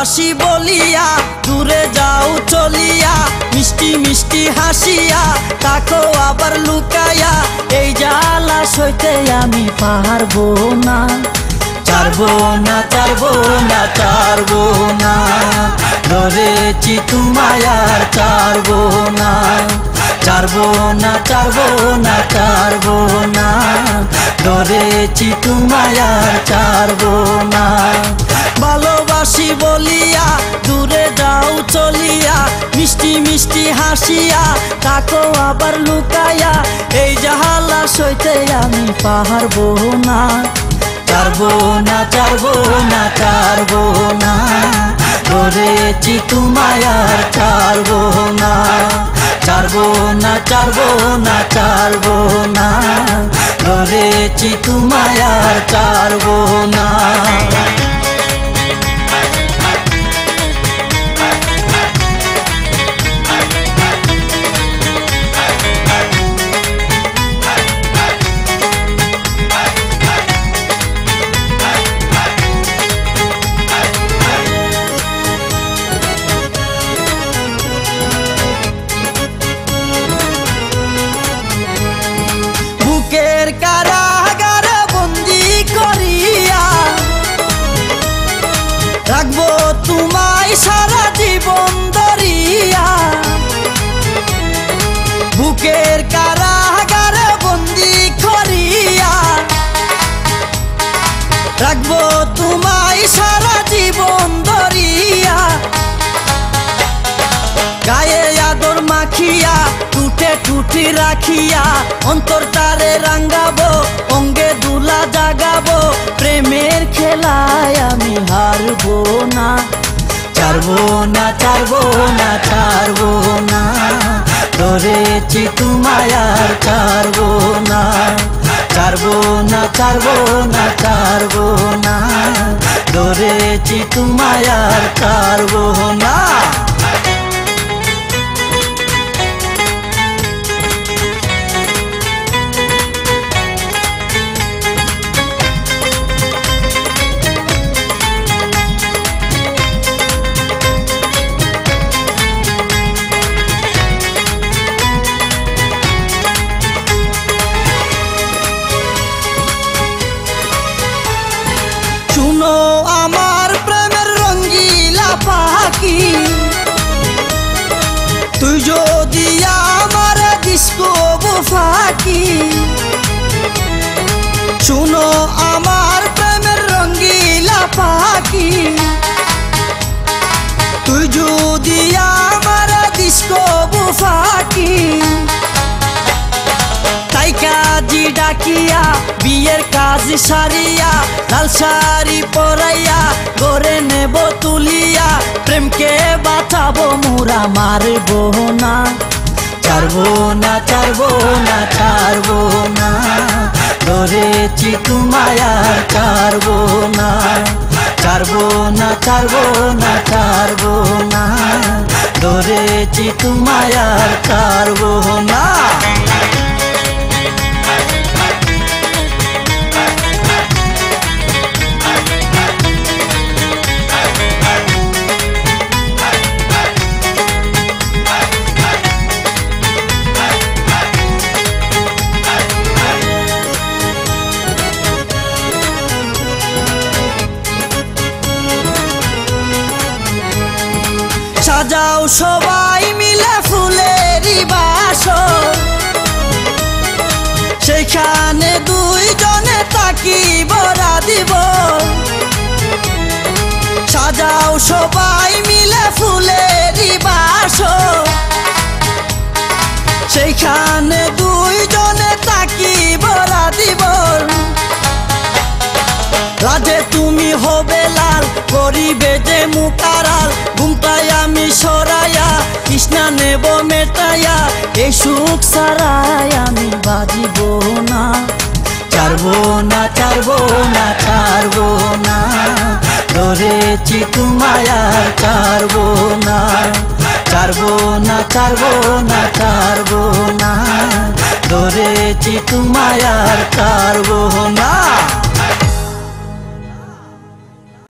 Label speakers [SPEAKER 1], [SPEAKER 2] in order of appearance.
[SPEAKER 1] ভালোবাসি বলিয়া দূরে যাও চলিয়া, মিষ্টি মিষ্টি হাসিয়া তাকো আবার লুকাইয়া, এই জ্বালা সইতে আমি পারবো না। ছাড়বো না, ছাড়বো না, ছাড়বো না, ধরেছি তোমায় আর ছাড়বো না। ছাড়বো না, ছাড়বো না, ছাড়বো না, ধরেছি তোমায় আর ছাড়বো না। ভালোবাসি বলিয়া দূরে যাও চলিয়া, মিষ্টি মিষ্টি হাসিয়া তাকো আবার লুকাইয়া, এই জ্বালা সইতে আমি পারবো না। ছাড়বো না, ছাড়বো না, ছাড়বো না, ধরেছি তোমায় আর ছাড়বো না। ছাড়বো না, ছাড়বো না, ছাড়বো না, ধরেছি তোমায় আর ছাড়বো না। বুকের কারাগারে বন্দি করিয়া রাখবো তোমায় সারা জীবন ধরিয়া। বুকের কারাগারে বন্দি করিয়া রাখবো তোমায় সারা জীবন ধরিয়া। গায়ে আদর মাখিয়া টুটে টুটি রাখিয়া, অন্তরটারে রাঙ্গাবো অঙ্গে দুলা জাগাবো, প্রেমের খেলায় আমি হারবো না। ছাড়বো না, ছাড়বো না, ছাড়বো না, ধরেছি তোমায় আর ছাড়বো না। ছাড়বো না, ছাড়বো না, ছাড়বো না, ধরেছি তোমায় আর ছাড়বো না। শুনো আমার প্রেমের রঙ্গিলা পাখি, তুই যদি আমার ডিস্কো ফাঁকি। শুনো আমার প্রেমের রঙ্গিলা পাখি, তুই যদি আমার ডিস্কো ফাঁকি। তাই কাজী ডাকিয়া বিয়ের কাজ সারিয়া, লাল শাড়ি পরাইয়া গড়ে নেব তুলিয়া, প্রেমকে বাঁচাবো মোরা মারবো না। ছাড়বো না, ছাড়বো না, ছাড়বো না, ধরেছি তোমায় আর ছাড়বো না। ছাড়বো না, ছাড়বো না, ছাড়বো না, ধরেছি তোমায় আর ছাড়বো না। সাজাও সবাই মিলে ফুলেরই বাসর, সেখানে দুইজনে তাকিব রাধিব। সাজাও সবাই মিলে ফুলেরই বাসর, সেখানে দুইজনে তাকিব রাধিব। রাজে তুমি হবে লাল, করিবে যে মুকারাল, ঘুমটাই আমি সরাইয়া কৃষ্ণা নেব মেটাইয়া, এই সুখ সারাই আমি বাজিব না। ছাড়বো না, ছাড়বো না, ছাড়বো না, ধরেছি তোমায় আর ছাড়বো না। ছাড়বো না, ছাড়বো না, ছাড়বো না, ধরেছি তোমায় আর ছাড়বো না।